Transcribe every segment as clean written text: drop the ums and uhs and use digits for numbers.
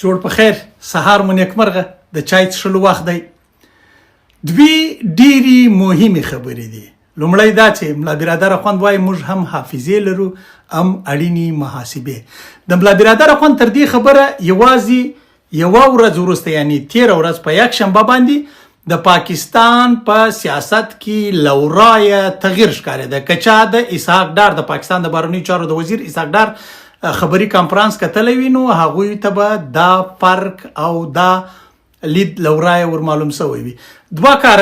جوړ په خیر سهار مو نیکمرغه د چای څښلو وخت دی. دوی ډېرې مهمې خبرې دي. لومړی دا چې ملا برادر اخوند وایي موږ هم حافظې لرو هم اړینې محاسبې. د ملا برادر اخوند تر دې خبره یوازې یوه ورځ وروسته یعنی 13 ورځ په یکشنبه باندې د پاکستان په سیاست کې لورایه تغییر ښکارېده. که چا د اسحاق ډار د پاکستان د بهرنیو چارو د وزیر اسحاق ډار خبري کانفرانس کتلی وي نو هغوی ته به دا فرق او دا لید لورایه ورمعلوم شوی وي. دوه کار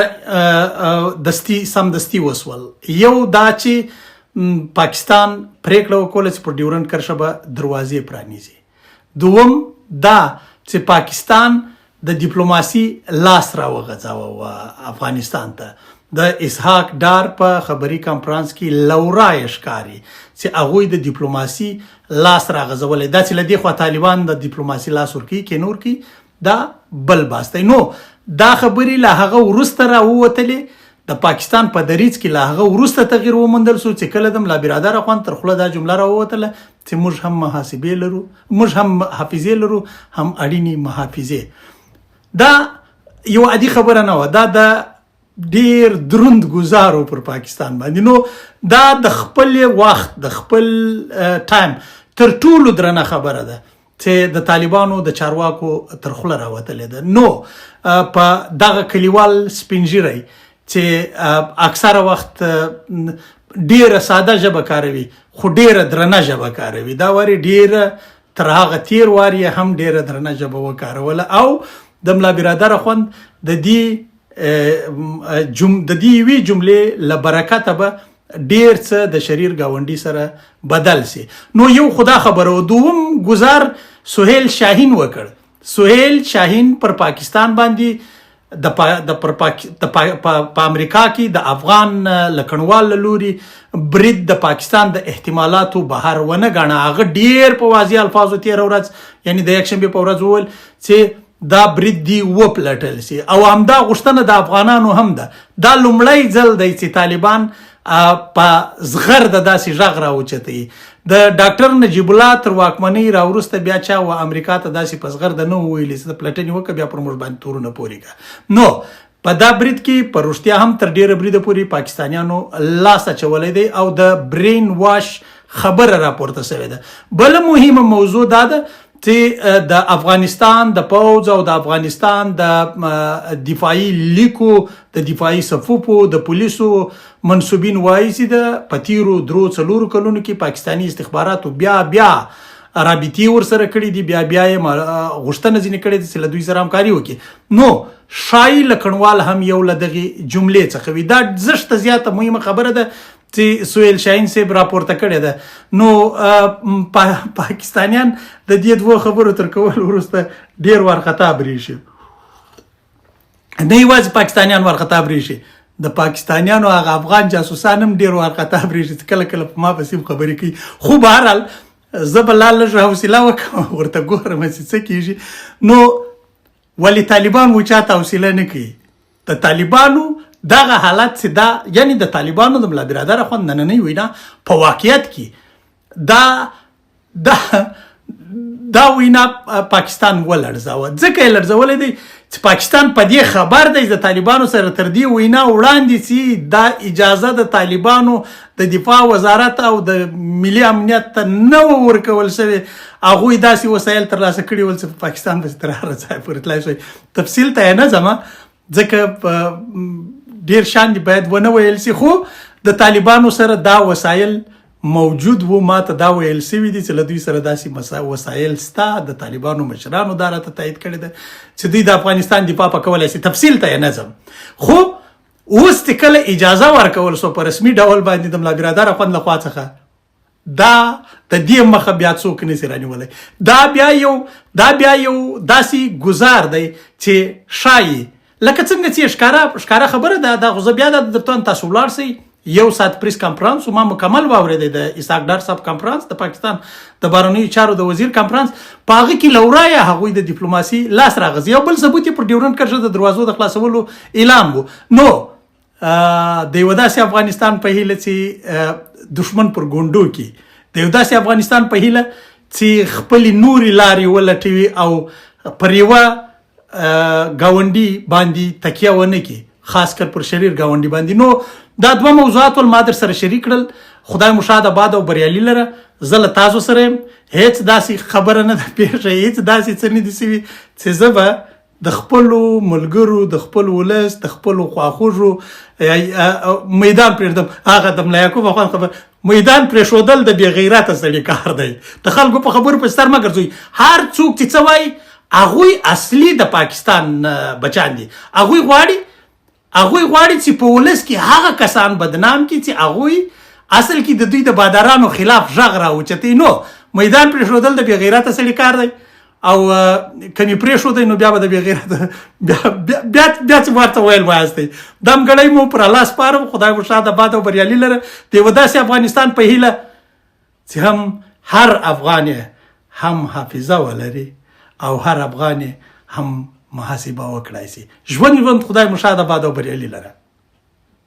سمدستي وسول. یو دا چې پاکستان پریکړه وکړه چې پر ډیورنډ کرښه به دروازې پرانیزي. دوم دا چې پاکستان د ډیپلوماسي لاس راوغځاوه افغانستان ته. د اسحاق ډار په خبري کانفرانس کې لورایه ښکاري چې هغوی د ډیپلوماسي لاس راغځولی. دا چې له دې خوا طالبان د ډیپلوماسي لاس ورکوي که نور کوي دا بل باس دی. نو دا خبرې له هغه وروسته راووتلې. د پاکستان په دریځ کې له هغه وروسته تغییر وموندل شو چې کله د ملا برادر اخوند تر خوله دا جمله راووتله چې موږ هم محاسبې لرو، موږ هم حافظې لرو، هم اړینې محافظې. دا یو عادي خبره نه وه، دا د ډیر دروند گزارو پر پاکستان باندې. نو دا د خپل وخت د خپل ټایم تر ټولو درنه خبره ده چې د طالبانو د چارواکو تر خوله راوتلې ده. نو په دغه کلیوال سپینږیری چې اکثره وخت ډیره ساده ژبه کاروي خو ډیره درنه ژبه کاروي، دا واري ډیره تر هغه تیر واري هم ډیره درنه ژبه وکاروله. او د ملا برادر اخوند د دې یوې جملې له برکته به ډیر څه د شریر ګاونډي سره بدل سي. نو یو خدا خبره و. دوم گزار سهیل شاهین وکړ. سهیل شاهین پر پاکستان باندې په امریکا کې د افغان لکنوال له لوري برید د پاکستان د احتمالاتو بهر ونه ګاڼه. هغه ډیر په واضح الفاظو 13 ورځ یعنی د یکشنبې په ورځ وویل چې دا برید دی وپلټل سي. او همدا غوښتنه د افغانانو هم ده. دا لومړی ځل دی چې طالبان په زغر د داسې غږ راوچتوي. د ډاکټر نجیب الله تر واکمنۍ راوروسته بیا چا و امریکا ته داسې په زغر د نه وویلې چې د پلټنې وکړه بیا پر موږ باندې تورونه پورې کړه. نو په دا برید کې په رښتیا هم تر ډیره بریده پورې پاکستانیانو لاس اچولی دی او د برین واش خبره راپورته شوې ده. بله مهمه موضوع دا ده چې د افغانستان د پوځ او د افغانستان د دفاعي لیکو د دفاعي صفوفو د پولیسو منصوبین وایي چې د په تیرو 3-4 کلونو کې پاکستاني استخباراتو بیا رابطې ورسره کړي دي، بیا یې غوښتنه ځینې کړې ده چې له دوی سره همکاري وکړي. نو شاهي لکنوال هم یو له دغې جملې څخه وي. دا زښته زیاته مهمه خبره ده چې سهیل شاهین صاحب راپورته کړې ده. نو پاکستانیان د دې دوه خبرو تر کولو وروسته ډیر وارخطا بریښي. نه یوازې پاکستانیان وارخطا بریښي، د پاکستانیانو هغه افغان جاسوسان هم ډیر وارخطا بریښي چې کله کله په ما پسې خبرې کوي. خو بهرحال زه به لا لږ حوصله وکړم ورته ګورم چې څه کېږي. نو ولې طالبان و چاته حوصله نه کوي؟ د طالبانو دغه حالت چې دا یعنی د طالبانو د ملا برادر اخوند نننۍ وینا په واقعیت کې دا وینا پاکستان ولړزاوه. ځکه یې لړزولی دی چې پاکستان په دې خبر دی د طالبانو سره تر دې وینا وړاندې چې دا اجازه د طالبانو د دفاع وزارت او د ملي امنیت ته نه ورکول شوې. هغوی داسې وسایل ترلاسه کړي ول چې په پاکستان پسې تر هره ځای پورې تللی شوی. تفصیل ته یې نه ځمه ځکه ډیر شان دي باید ونه ویل سي. خو د طالبانو سره دا وسایل موجود وو. ما ته دا ویل سوي دي چې له دوی سره داسې وسایل ستا. د طالبانو مشرانو دا راته تایید کړی ده چې دوی د افغانستان دفاع په کولی سي. تفصیل ته یې نه ځم. خو اوس چې کله اجازه ورکول شو په رسمي ډول باندې د ملا برادر اخوند لخوا څخه دا د دې مخه بیا څوک نسي رانیولی. دا بیا یو داسې ګزار دی چې ښایي لکه څنګه چې ښکاره خبره ده. دا خو زه بیا درته تاسو ولاړ سئ 1 ساعت پریس کانفرانس ما مکمل واورېدی د اسحاق ډار صاحب کانفرانس د پاکستان د بهرنیو چارو د وزیر کانفرانس. په هغه کې لورایه هغوی د ډیپلوماسي لاس راغځي. یو بل ثبوت یې پر ډیورنډ کرښه د دروازو د خلاصولو اعلان و. نو د یو داسې افغانستان په هیله چې دشمن پر ګونډو کې د یو داسې افغانستان په هیله چې خپلې نورې لارې ولټوي او پر یوه ګاونډي باندې تکیه ونه کړي، خاص کر پر شریر ګاونډي باندې. نو دا دوه موضوعات ول ما در سره شریک کړل. خدای مو شاد آباد او بریالي لره. زه له تاسو سره یم، هیڅ داسې خبره نه ده پیښه، هیڅ داسې څه نه دي سوي چې زه به د خپلو ملګرو، د خپل ولس، د خپلو خواخوږو میدان پرېږدم. هغه د ملا یعقوب اخوان خبر میدان پرېښودل د بې غیرته سړي کار دی. د خلکو په خبرو په سر مه ګرځوئ. هر څوک چې څه وایي هغوی اصلي د پاکستان بچان دي. هغوی غواړي چې په ولس کې هغه کسان بدنام کړي چې هغوی اصل کې د دوی د بادارانو خلاف غږ راوچتوي. نو میدان پرېښودل د بې غیرته سړي کار دی، او کني پرېښودی نو بیا به د بې غیرته بیا چې ورته ویل وایاستئ. دم ګړی مو پر الله سپارم. خدای مو شاد آباد او بریالي لره. د یوه داسې افغانستان په هیله چې هم هر افغان هم حافظه ولري او هر افغان هم محاسبه وکړای شي. ژوند خدای مو شاد آباد او بریالي لره.